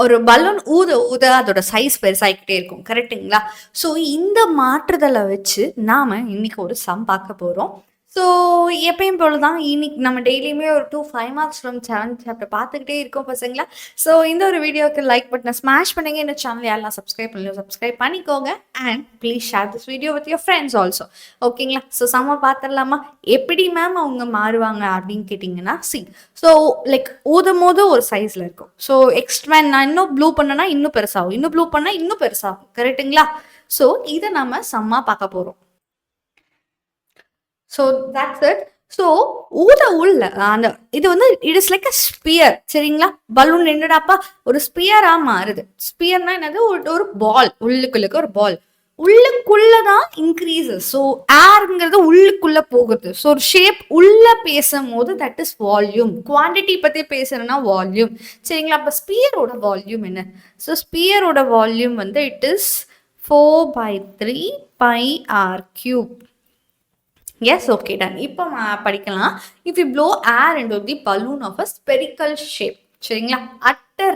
ஒரு பலூன் ஊத ஊத அதோட சைஸ் பெருசாகிக்கிட்டே இருக்கும். கரெக்ட்டுங்களா? ஸோ இந்த மாற்றுதலை வச்சு நாம இன்னைக்கு ஒரு சம் பார்க்க போறோம். ஸோ எப்பயும் போல தான் இன்னைக்கு நம்ம டெய்லியுமே ஒரு 5 மார்க்ஸ் ஃப்ரம் 7th சாப்டர் பார்த்துக்கிட்டே இருக்கோம் பசங்களா. ஸோ இந்த ஒரு வீடியோக்கு லைக் பட்டனை ஸ்மாஷ் பண்ணுங்க. இந்த சேனல் யாரெல்லாம் சப்ஸ்கிரைப் பண்ணலையோ சப்ஸ்கிரைப் பண்ணிக்கோங்க. And please share this video with your friends also. ஓகேங்களா? ஸோ சம்ம பார்த்துடலாமா? எப்படி மேம் அவங்க மாறுவாங்க அப்படின்னு கேட்டிங்கன்னா, ஸோ லைக் ஊதும் போது ஒரு சைஸில் இருக்கும். ஸோ எக்ஸ்ட்ரா நான் இன்னும் ப்ளூ பண்ணனா இன்னும் பெருசாகும், இன்னும் ப்ளூ பண்ணால் இன்னும் பெருசாகும். கரெக்டுங்களா? ஸோ இதை நம்ம சம்மா பார்க்க போகிறோம். So that's it. ஸோ ஊத உள்ள அந்த இது வந்து it is like a sphere. சரிங்களா? பலூன் என்னடாப்பா ஒரு ஸ்பியரா மாறுது. ஸ்பியர்னா என்னது? ஒரு பால், உள்ளுக்குள்ளுக்கு ஒரு பால் உள்ளுக்குள்ளதான் இன்க்ரீசஸ். ஸோ ஏர்ங்கிறது உள்ளுக்குள்ள போகுது. ஸோ ஒரு ஷேப் உள்ள பேசும்போது தட் இஸ் வால்யூம். குவான்டிட்டி பத்தி பேசுறேன்னா வால்யூம். சரிங்களா? அப்ப ஸ்பியரோட வால்யூம் என்ன? ஸோ ஸ்பியரோட வால்யூம் வந்து it is 4/3 πr3. Yes, okay, done. இப்போ படிக்கலாம். If you blow air into the balloon of a spherical shape. சரிங்களா? அட் அ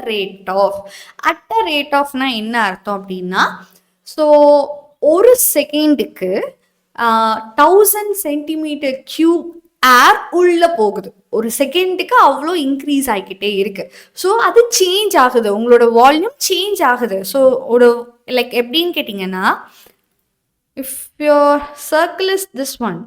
ரேட் ஆஃப்னா என்ன அர்த்தம் அப்படின்னா, ஸோ ஒரு செகண்டுக்கு 1000 சென்டிமீட்டர் கியூப் ஏர் உள்ள போகுது. ஒரு செகண்டுக்கு அவ்வளோ இன்க்ரீஸ் ஆகிக்கிட்டே இருக்கு. ஸோ அது சேஞ்ச் ஆகுது, உங்களோட வால்யூம் சேஞ்ச் ஆகுது. ஸோ ஒரு லைக் எப்படின்னு கேட்டிங்கன்னா, if your circle is this one,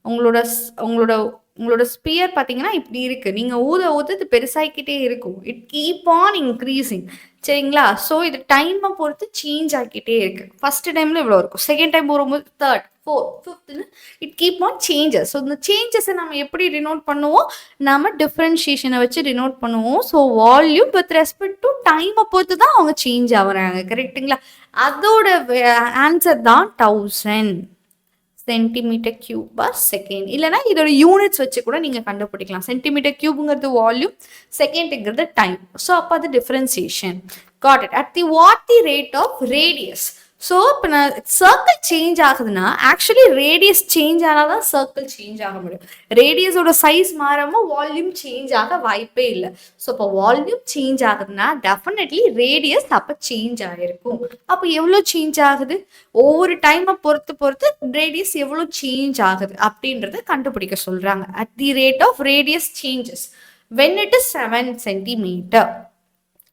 உங்களோட உங்களோட உங்களோட ஸ்பியர் பார்த்தீங்கன்னா இப்படி இருக்கு. நீங்க ஊத ஊத இது பெருசாகிக்கிட்டே இருக்கும். It keep on increasing. சரிங்களா? ஸோ இது டைமை பொறுத்து சேஞ்ச் ஆகிக்கிட்டே இருக்கு. ஃபர்ஸ்ட் டைம்ல இவ்வளோ இருக்கும், செகண்ட் டைம் வரும்போது தேர்ட், ஃபோர்த், ஃபிஃப்த்னு it keep on changes. So இந்த சேஞ்சஸை நம்ம எப்படி டினோட் பண்ணுவோம்? நம்ம டிஃப்ரென்ஷியேஷனை வச்சு டினோட் பண்ணுவோம். So volume with respect to டைமை பொறுத்து தான் அவங்க சேஞ்ச் ஆகுறாங்க. கரெக்டுங்களா? அதோட ஆன்சர் தான் 1000 சென்டிமீட்டர் கியூப் பர் செகண்ட். இல்லைனா இதோட யூனிட்ஸ் வச்சு கூட நீங்கள் கண்டுபிடிக்கலாம். சென்டிமீட்டர் கியூப்ங்கிறது வால்யூம், செகண்டுங்கிறது டைம். ஸோ அப்போ அது differentiation. Got it. At the what the rate of radius. So இப்போ நான் சர்க்கிள் சேஞ்ச் ஆகுதுன்னா ஆக்சுவலி ரேடியஸ் சேஞ்ச் ஆனால் தான் சர்க்கிள் சேஞ்ச் ஆக முடியும். ரேடியஸோட சைஸ் மாறாமல் வால்யூம் சேஞ்ச் ஆக வாய்ப்பே இல்லை. ஸோ இப்போ வால்யூம் சேஞ்ச் ஆகுதுன்னா டெஃபினெட்லி ரேடியஸ் அப்போ சேஞ்ச் ஆகிருக்கும். அப்போ எவ்வளோ சேஞ்ச் ஆகுது? ஒவ்வொரு டைமை பொறுத்து ரேடியஸ் எவ்வளோ சேஞ்ச் ஆகுது அப்படின்றத கண்டுபிடிக்க சொல்கிறாங்க. At the rate of radius changes when it is 7 centimetre.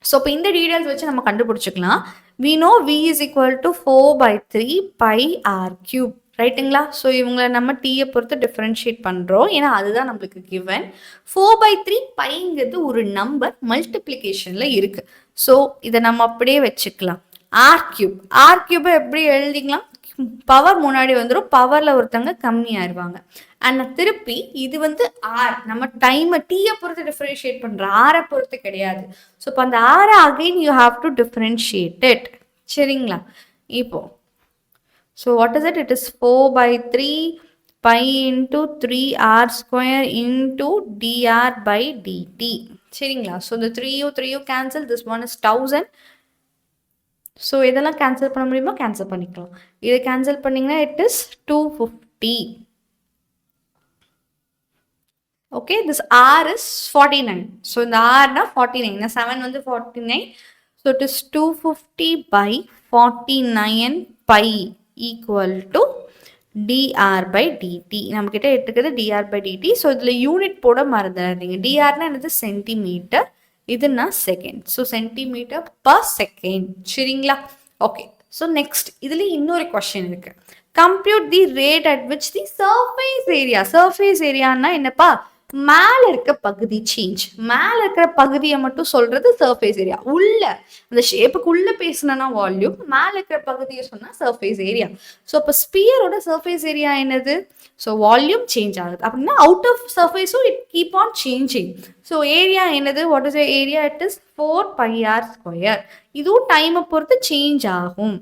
So இப்போ இந்த டீடைல்ஸ் வச்சு நம்ம கண்டுபிடிச்சிக்கலாம். we know v is equal to 4/3 πr3. ரைட்டுங்களா? ஸோ இவங்களை நம்ம டீயை பொறுத்து டிஃப்ரென்ஷியேட் பண்ணுறோம். ஏன்னா அதுதான் நம்மளுக்கு கிவன். 4/3 பைங்கிறது ஒரு நம்பர் மல்டிப்ளிகேஷனில் இருக்குது. ஸோ இதை நம்ம அப்படியே வச்சுக்கலாம். ஆர் கியூபை எப்படி எழுதிக்கலாம்? பவர் முன்னாடி வந்துடும், பவரில் ஒருத்தவங்க கம்மியாயிருவாங்க. அண்ட் திருப்பி இது வந்து ஆர், நம்ம டைமை டீயை பொறுத்து டிஃப்ரென்ஷியேட் பண்ணுறோம், ஆரை பொறுத்து கிடையாது. ஸோ இப்போ அந்த ஆரை again you have to differentiate it. சரிங்களா? இப்போ so what is it? It is 4/3 π into 3r² into dr/dt. சரிங்களா? ஸோ இந்த 3u cancel, this one is 1000. So இதெல்லாம் கேன்சல் பண்ண முடியுமா? கேன்சல் பண்ணிக்கலாம். இதை கேன்சல் பண்ணிங்கன்னா it is 250. Okay, this r is 49. So இந்த ஆர்னா 49, இந்த 7 வந்து 49. So it is 250/49 π equal to dr/dt. நம்மக்கிட்ட எடுத்துக்கிறது dr/dt. ஸோ இதில் யூனிட் போட மறந்துடாதீங்க. dr என்னது? சென்டிமீட்டர், இதுனா second. So centimetre per second. சரிங்களா? ஓகே. ஸோ நெக்ஸ்ட் இதுல இன்னொரு கொஸ்டின் இருக்கு. Compute the rate at which the surface area. Surface ஏரியான்னா என்னப்பா? மேல இருக்க பகுதி சேஞ்ச். மேல இருக்கிற பகுதியை மட்டும் சொல்றது சர்ஃபேஸ் ஏரியா. உள்ள அந்த ஷேப்புக்கு உள்ள பேசினா வால்யூம், மேல இருக்கிற பகுதியை சொன்னா சர்ஃபேஸ் ஏரியா. ஸோ அப்போ ஸ்பியரோட சர்ஃபேஸ் ஏரியா என்னது? ஸோ வால்யூம் சேஞ்ச் ஆகுது அப்படின்னா அவுட் ஆஃப் சர்ஃபேஸும் it keep on changing. So area என்னது? What is area? It is 4πr². இதுவும் டைமை பொறுத்து சேஞ்ச் ஆகும்.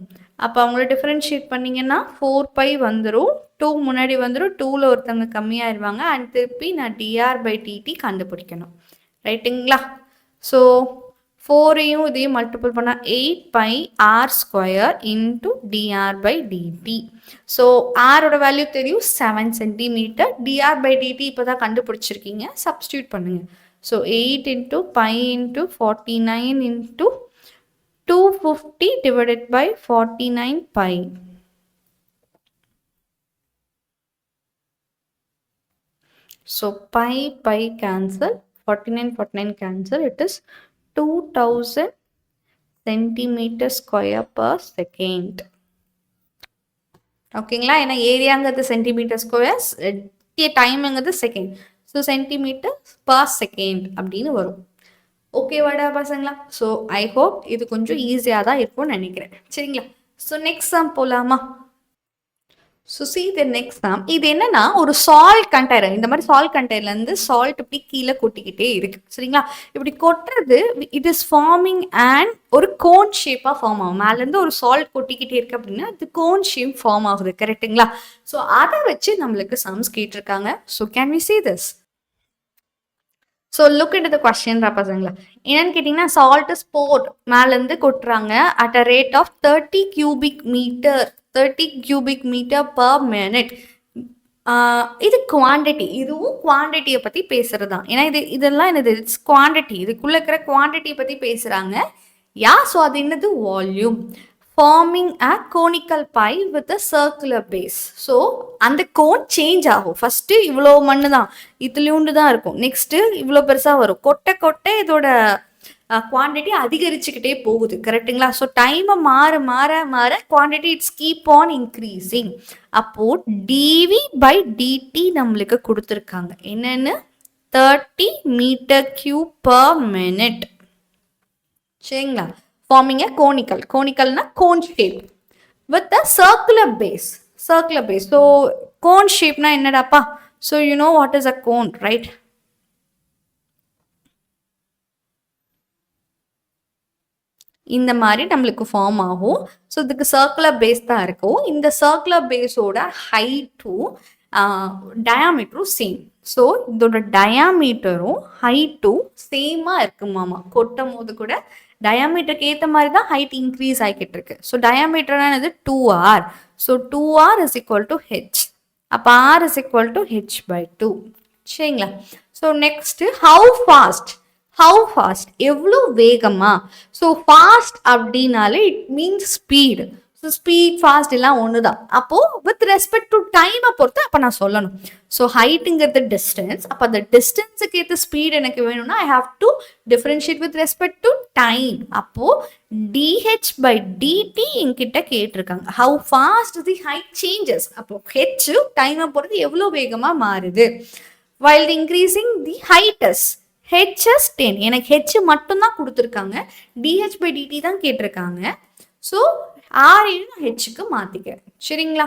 அப்போ அவங்கள டிஃப்ரென்ஷியேட் பண்ணிங்கன்னா 4π வந்துடும், 2 முன்னாடி வந்துடும், 2ல் ஒருத்தவங்க கம்மியாயிருவாங்க. அண்ட் திருப்பி நான் dr/dt கண்டுபிடிக்கணும். ரைட்டுங்களா? ஸோ 4ஐயும் இதையும் மல்டிபிள் பண்ணால் 8πr² into dr/dt. ஸோ ஆரோட வேல்யூ தெரியும் 7 சென்டிமீட்டர். dr/dt இப்போ தான் கண்டுபிடிச்சிருக்கீங்க, சப்ஸ்டியூட் பண்ணுங்க. So 8 into π into 49 into 250 divided by 49 pi. So pi cancel, 49 cancel, it is 2000 centimeter square per second. ஓகேங்களா? ஏன்னா ஏரியாங்கிறது சென்டிமீட்டர் ஸ்கொயர், டைமுங்கிறது second. So centimetre per second அப்படின்னு வரும். ஓகேவாடா பசங்களா? ஸோ ஐ ஹோப் இது கொஞ்சம் ஈஸியாக தான் இருக்கும்னு நினைக்கிறேன். சரிங்களா? ஸோ நெக்ஸ்ட் சம் போகலாமா? So see the next sum. இது என்னன்னா ஒரு சால்ட் கண்டெய்னர், இந்த மாதிரி சால்ட் கண்டெய்னர்லேருந்து சால்ட் இப்படி கீழே கொட்டிக்கிட்டே இருக்கு. சரிங்களா? இப்படி கொட்டுறது இட் இஸ் ஃபார்மிங் அண்ட் ஒரு கோன் ஷேப்பாக ஃபார்ம் ஆகும். மேலேருந்து ஒரு சால்ட் கொட்டிக்கிட்டே இருக்கு அப்படின்னா அது கோன் ஷேப் ஃபார்ம் ஆகுது. கரெக்டுங்களா? ஸோ அதை வச்சு நம்மளுக்கு சம்ஸ் கேட்டிருக்காங்க. So can we see this? So look into the question பசங்களா. என்னன்னு கேட்டிங்கன்னா சால்ட் இஸ் poured, மேலேருந்து கொட்டுறாங்க at a rate of 30 cubic meter per minute. இது குவான்டிட்டி, இதுவும் குவான்டிட்டியை பற்றி பேசுறது தான். ஏன்னா இதெல்லாம் என்னது, இட்ஸ் குவான்டிட்டி, இதுக்குள்ளே இருக்கிற குவான்டிட்டியை பற்றி பேசுகிறாங்க. யா, ஸோ அது என்னது, volume. Forming a conical pie with a circular base. So அந்த கோன் சேஞ்ச் ஆகும். ஃபர்ஸ்ட் இவ்வளோ மண்ணு தான், இதுலேயுண்டு தான் இருக்கும். நெக்ஸ்ட் இவ்வளோ பெருசாக வரும். கொட்டை கொட்டை இதோட குவான்டிட்டி அதிகரிச்சுக்கிட்டே போகுது. கரெக்டுங்களா? ஸோ டைமை மாற மாற மாற quantity it's keep on increasing. அப்போ டிவி பை டிடி நம்மளுக்கு கொடுத்துருக்காங்க. என்னன்னு, 30 மீட்டர் கியூப் பர் மினிட். சரிங்களா? ஃபார்மிங் அ கோனிக்கல், கோனிக்கல்னா cone shape with a circular base. Circular base. So cone ஷேப்னா என்னடாப்பா? So you know what is a cone, right? இந்த மாதிரி நம்மளுக்கு ஃபார்ம் ஆகும். ஸோ இதுக்கு சர்க்குலர் பேஸ் தான் இருக்கும். இந்த சர்க்குலர் பேஸோட ஹைட்டும் டயாமீட்டரும் சேம். ஸோ இதோட டயாமீட்டரும் ஹைட்டும் சேமாக இருக்குமாமா. கொட்டும் போது கூட டயாமீட்டருக்கு ஏற்ற மாதிரி தான் ஹைட் இன்க்ரீஸ் ஆகிக்கிட்டு இருக்கு. ஸோ டயாமீட்டர்னா என்னது, 2r. So 2r is equal to H. அப்போ r is equal to h/2. சரிங்களா? ஸோ நெக்ஸ்ட் ஹவு ஃபாஸ்ட், எவ்வளோ வேகமா. ஸோ ஃபாஸ்ட் அப்படின்னாலே it means speed. So speed fast எல்லாம் ஒன்று தான். அப்போது வித் ரெஸ்பெக்ட் டு டைமை பொறுத்து அப்போ நான் சொல்லணும். ஸோ ஹைட்டுங்கிறது டிஸ்டன்ஸ். அப்போ அந்த டிஸ்டன்ஸுக்கு ஏற்ற ஸ்பீட் எனக்கு வேணும்னா I have to differentiate with respect to time. அப்போது dh/dt என்கிட்ட கேட்டிருக்காங்க. How fast the height changes. அப்போது ஹெச் டைமை பொறுத்து எவ்வளோ வேகமாக மாறுது. while the increasing the height is hs 10. எனக்கு ஹெச் மட்டும்தான் கொடுத்துருக்காங்க, dh/dt தான் கேட்டிருக்காங்க. ஸோ ஆரையும் நான் ஹெச்சுக்கு மாற்றிக்கிறேன். சரிங்களா?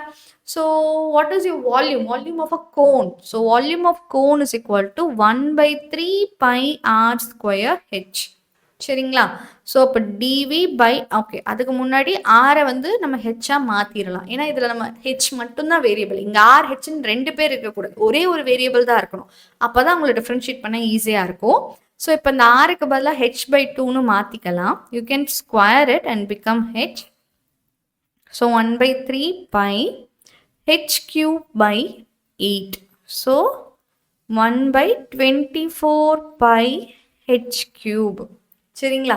So what is your volume? Volume of a cone. So volume of cone is equal to 1/3 pi r square H. சரிங்களா? ஸோ இப்போ டிவி பை, ஓகே அதுக்கு முன்னாடி ஆரை வந்து நம்ம ஹெச்சாக மாற்றிடலாம். ஏன்னா இதில் நம்ம ஹெச் மட்டும்தான் வேரியபிள். இங்கே ஆர் ஹெச்ன்னு 2 பேர் இருக்கக்கூடாது, ஒரே ஒரு வேரியபிள் தான் இருக்கணும். அப்போ தான் உங்களை டிஃப்ரென்ஷியேட் பண்ண ஈஸியாக இருக்கும். ஸோ இப்போ இந்த ஆருக்கு பதிலாக h/2ன்னு மாற்றிக்கலாம். You can square it and become H. So 1/3 pi h/8. So 1/24 pi h/3. சரிங்களா?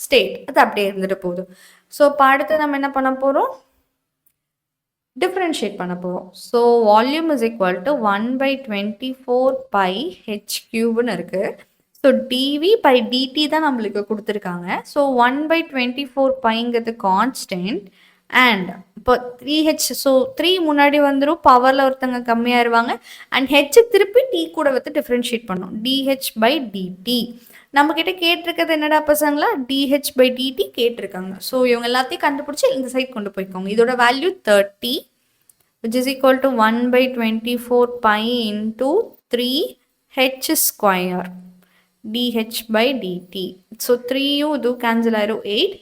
ஸ்டேட் அது அப்படியே இருந்துட்டு போகுது. ஸோ இப்போ அடுத்து நம்ம என்ன பண்ண போகிறோம், டிஃப்ரென்ஷியேட் பண்ண போகிறோம். So volume is equal to 1/24 pi h/3ன்னு இருக்குது. ஸோ டிவி பை டிடி தான் நம்மளுக்கு கொடுத்துருக்காங்க. ஸோ 1/24 பைங்கிறது கான்ஸ்டன்ட் அண்ட் இப்போ 3h. ஸோ 3 முன்னாடி வந்துடும், பவரில் ஒருத்தங்க கம்மியாயிருவாங்க. அண்ட் ஹெச் திருப்பி டி கூட வந்து டிஃப்ரென்ஷியேட் பண்ணோம், dh/dt. நம்மக்கிட்ட கேட்டிருக்கிறது என்னடா பசங்களா, dh/dt கேட்டிருக்காங்க. ஸோ இவங்க எல்லாத்தையும் கண்டுபிடிச்சி இந்த சைட் கொண்டு போய்க்கோங்க. இதோட value 30 which is equal to 1/24 pi into 3h square dh/dt. So 3யும் இதுவும் கேன்சல் ஆயிரும், 8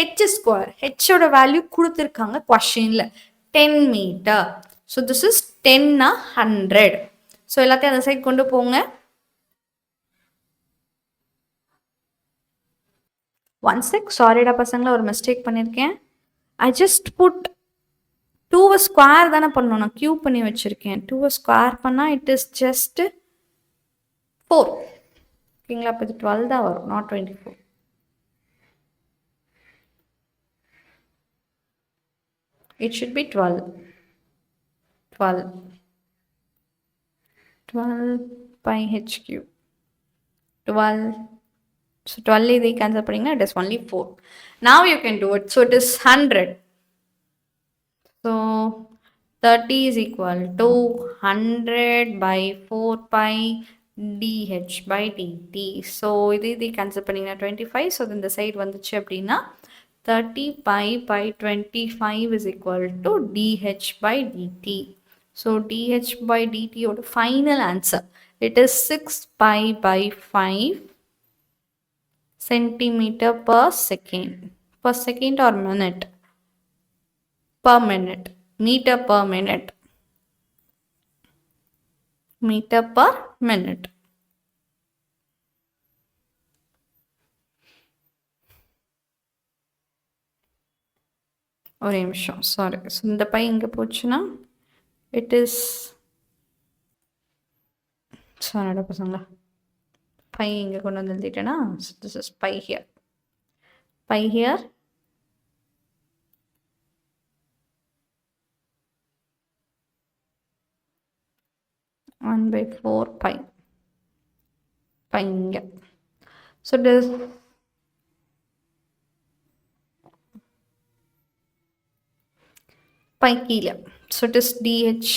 h ஸ்கொயர். ஹெச்சோட வேல்யூ கொடுத்துருக்காங்க கொஷினில் 10 metre. So this is 10 100. So எல்லாத்தையும் அந்த சைட் கொண்டு போங்க. 1 sec, சாரிடா பசங்களா, ஒரு மிஸ்டேக் பண்ணியிருக்கேன். ஐ ஜஸ்ட் புட் 2 ஸ்கொயர் தானே பண்ணணும், நான் கியூப் பண்ணி வச்சுருக்கேன். 2 ஸ்கொயர் பண்ணால் இட் இஸ் ஜஸ்ட் 4. ஓகேங்களா? இப்போ இது 12 தான் வரும், not 24. It should be 12. 12. 12 pi h cube. 12. So 12 is cancel it is only 4. Now you can do it. So it is 100. So 30 is equal to 100 by 4 pi dh by dt. So this cancel 25. So then the side வந்துச்சு அப்படினா 30 pi by 25 is equal to dh by dt. So dh by dt or the final answer, it is 6 pi by 5 centimeter per second. Per second or minute? Per minute. Meter per minute. Meter per minute. ஒரு நிமிஷம், sorry. So இந்த by இங்கே போச்சுன்னா it is சாரிடா பசங்களா, by இங்கே கொண்டு வந்து எழுதிட்டேன்னா this is pi here. Pi here one by 4 pi pi இங்கே. ஸோ இட் இஸ் பை கீழே. ஸோ இட் இஸ் dh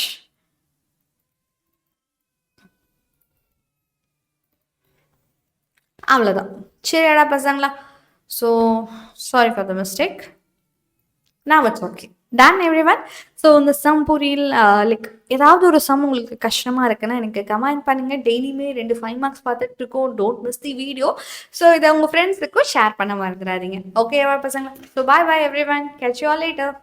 அவ்வளோதான். சரியாடா பசங்களா? So sorry for the mistake. நான் it's okay. Done everyone. So இந்த சம் புரியல் லைக் ஏதாவது ஒரு சம் உங்களுக்கு கஷ்டமாக இருக்குன்னா எனக்கு கமெண்ட் பண்ணுங்கள். டெய்லியுமே 2 5 மார்க்ஸ் பார்த்துட்டு இருக்கோம். Don't miss the video. So இதை உங்கள் ஃப்ரெண்ட்ஸுக்கும் ஷேர் பண்ண மறந்துடாதீங்க. ஓகேவா பசங்களா? So bye bye everyone. Catch you all later.